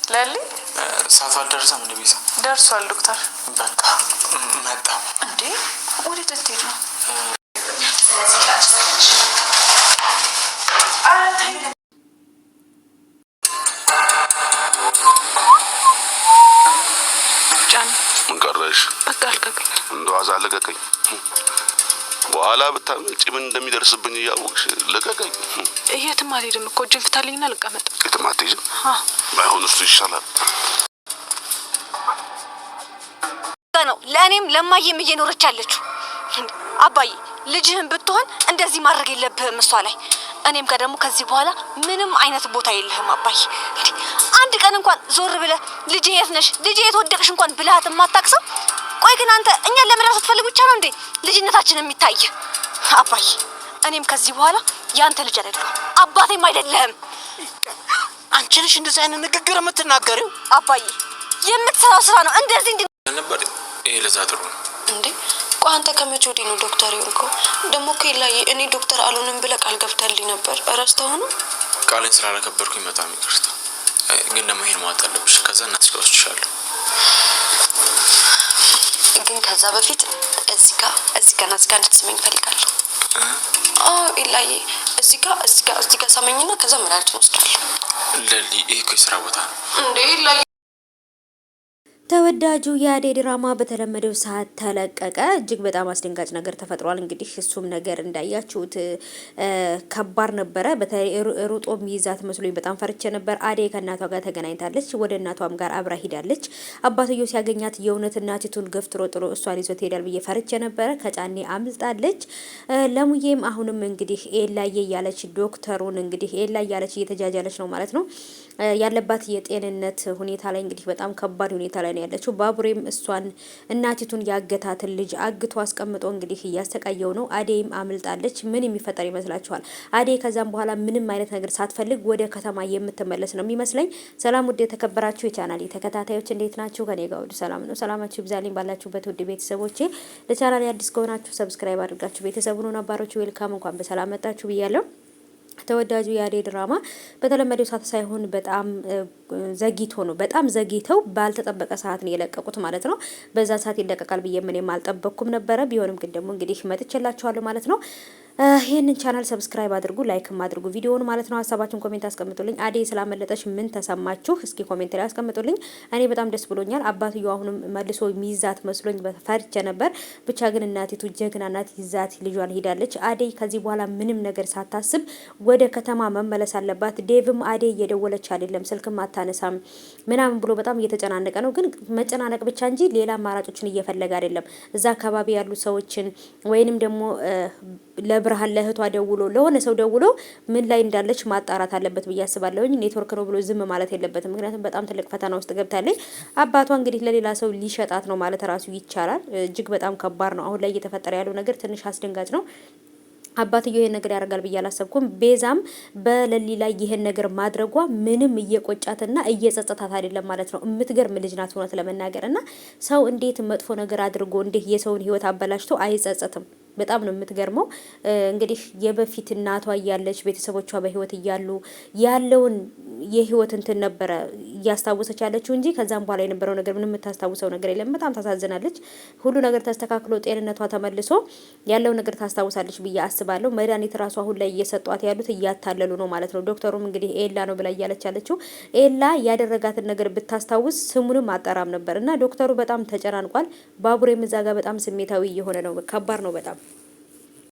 ለሊ ሰዓቱ አልደረሰም እንዴ? ቤዛ ደርሷል ዶክተር። በቃ መጣ እንዴ? ወዴት ልትሄድ ነው? ጃን ምን ቀረሽ? በቃ ልቀቀኝ። እንደዋዛ ልቀቀኝ። በኋላ ብታመጪ ምን እንደሚደርስብኝ እያወቅሽ ልቀቀኝ። የትም አልሄድም እኮ እጅን ፍታልኝና ልቀመጥ። የትም አትሄጂም? ባይሆን እሱ ይሻላል ነው። ለእኔም ለማየም እየኖረች ያለችው። አባዬ ልጅህን ብትሆን እንደዚህ ማድረግ የለብህም እሷ ላይ። እኔም ጋር ደግሞ ከዚህ በኋላ ምንም አይነት ቦታ የለህም አባዬ። አንድ ቀን እንኳን ዞር ብለህ ልጅ የት ነሽ፣ ልጅ የት ወደቅሽ እንኳን ብለሃት የማታቅሰው። ቆይ ግን አንተ እኛን ለመዳር ስትፈልግ ብቻ ነው እንዴ ልጅነታችን የሚታይ? አባዬ እኔም ከዚህ በኋላ ያንተ ልጅ አይደለሁም፣ አባቴም አይደለህም። አንቺ ነሽ እንደዚህ አይነት ንግግር የምትናገሪው? አባዬ የምትሰራው ስራ ነው እንደዚህ ነበር። ይሄ ለዛ ጥሩ ነው እንዴ? ቆይ አንተ ከመቼ ወዲህ ነው ዶክተር የሆንከው? ደግሞ እኮ ላይ እኔ ዶክተር አልሆንም ብለህ ቃል ገብተህልኝ ነበር። እረስተኸው ነው? ቃሌን ስላላከበርኩኝ በጣም ይቅርታ። ግን ደግሞ ይሄን ማወቅ አለብሽ። ከዛ እናትሽ ጋር ወስድሻለሁ። ግን ከዛ በፊት እዚህ ጋር እንድትስመኝ እፈልጋለሁ። ኢላዬ እዚህ ጋር ሳመኝና ከዛ መድኃኒት ወስዳለሁ። ለሊ ይሄ እኮ የስራ ቦታ ነው እንዴ? ኢላዬ ተወዳጁ የአደይ ድራማ በተለመደው ሰዓት ተለቀቀ። እጅግ በጣም አስደንጋጭ ነገር ተፈጥሯል። እንግዲህ እሱም ነገር እንዳያችሁት ከባድ ነበረ። በተለይ ሩጦ ሚይዛት መስሎኝ በጣም ፈርቼ ነበር። አደይ ከእናቷ ጋር ተገናኝታለች። ወደ እናቷም ጋር አብራ ሂዳለች። አባትዮ ሲያገኛት የእውነት እናቲቱን ገፍትሮ ጥሎ እሷን ይዞት ሄዳል ብዬ ፈርቼ ነበረ። ከጫኔ አምልጣለች። ለሙዬም አሁንም እንግዲህ ኤላዬ እያለች ዶክተሩን እንግዲህ ኤላ እያለች እየተጃጃለች ነው ማለት ነው። ያለባት የጤንነት ሁኔታ ላይ እንግዲህ በጣም ከባድ ሁኔታ ላይ ያለችው። ባቡሬም እሷን እናቲቱን ያገታትን ልጅ አግቶ አስቀምጦ እንግዲህ እያሰቃየው ነው። አደይም አምልጣለች። ምን የሚፈጠር ይመስላችኋል? አደይ ከዛም በኋላ ምንም አይነት ነገር ሳትፈልግ ወደ ከተማ የምትመለስ ነው የሚመስለኝ። ሰላም ውድ የተከበራችሁ የቻናል ተከታታዮች እንዴት ናችሁ? ከኔ ጋር ሁሉ ሰላም ነው። ሰላማችሁ ይብዛልኝ ባላችሁበት ውድ ቤተሰቦቼ። ለቻናል አዲስ ከሆናችሁ ሰብስክራይብ አድርጋችሁ ቤተሰቡን ነባሮች ዌልካም እንኳን በሰላም መጣችሁ ብያለሁ። ተወዳጁ የአደይ ድራማ በተለመደው ሰዓት ሳይሆን በጣም ዘግይቶ ነው። በጣም ዘግይተው ባልተጠበቀ ሰዓት ነው የለቀቁት ማለት ነው። በዛ ሰዓት ይለቀቃል ብዬ ምንም አልጠበቅኩም ነበረ። ቢሆንም ግን ደግሞ እንግዲህ መጥቼላችኋለሁ ማለት ነው። ይሄንን ቻናል ሰብስክራይብ አድርጉ፣ ላይክም አድርጉ ቪዲዮውን ማለት ነው። ሀሳባችሁን ኮሜንት አስቀምጡልኝ። አደይ ስላመለጠች ምን ተሰማችሁ? እስኪ ኮሜንት ላይ አስቀምጡልኝ። እኔ በጣም ደስ ብሎኛል። አባትዮ አሁንም መልሶ ሚይዛት መስሎኝ ፈርቼ ነበር። ብቻ ግን እናቲቱ ጀግና ናት፣ ይዛት ልጇን ሄዳለች። አደይ ከዚህ በኋላ ምንም ነገር ሳታስብ ወደ ከተማ መመለስ አለባት። ዴቭም አደይ እየደወለች አይደለም፣ ስልክም አታነሳም ምናምን ብሎ በጣም እየተጨናነቀ ነው። ግን መጨናነቅ ብቻ እንጂ ሌላ አማራጮችን እየፈለገ አይደለም። እዛ አካባቢ ያሉ ሰዎችን ወይንም ደግሞ ለብርሃን ለእህቷ ደውሎ ለሆነ ሰው ደውሎ ምን ላይ እንዳለች ማጣራት አለበት ብዬ አስባለሁኝ። ኔትወርክ ነው ብሎ ዝም ማለት የለበትም። ምክንያቱም በጣም ትልቅ ፈተና ውስጥ ገብታለች። አባቷ እንግዲህ ለሌላ ሰው ሊሸጣት ነው ማለት ራሱ ይቻላል። እጅግ በጣም ከባድ ነው። አሁን ላይ እየተፈጠረ ያለው ነገር ትንሽ አስደንጋጭ ነው። አባትዮ ይሄን ነገር ያደርጋል ብዬ አላሰብኩም። ቤዛም በለሊ ላይ ይሄን ነገር ማድረጓ ምንም እየቆጫትና እየጸጸታት አይደለም ማለት ነው። የምትገርም ልጅ ናት ሆነት ለመናገርና ሰው እንዴት መጥፎ ነገር አድርጎ እንዴት የሰውን ሕይወት አበላሽቶ አይጸጸትም? በጣም ነው የምትገርመው። እንግዲህ የበፊት እናቷ እያለች ቤተሰቦቿ በህይወት እያሉ ያለውን የህይወት እንትን ነበረ እያስታወሰች ያለችው እንጂ ከዛም በኋላ የነበረው ነገር ምንም የምታስታውሰው ነገር የለም። በጣም ታሳዝናለች። ሁሉ ነገር ተስተካክሎ ጤንነቷ ተመልሶ ያለው ነገር ታስታውሳለች ብዬ አስባለሁ። መድኃኒት ራሱ አሁን ላይ እየሰጧት ያሉት እያታለሉ ነው ማለት ነው። ዶክተሩም እንግዲህ ኤላ ነው ብላ እያለች ያለችው ኤላ ያደረጋትን ነገር ብታስታውስ ስሙንም አጠራም ነበር እና ዶክተሩ በጣም ተጨናንቋል። ባቡሬም እዛ ጋር በጣም ስሜታዊ እየሆነ ነው። ከባድ ነው በጣም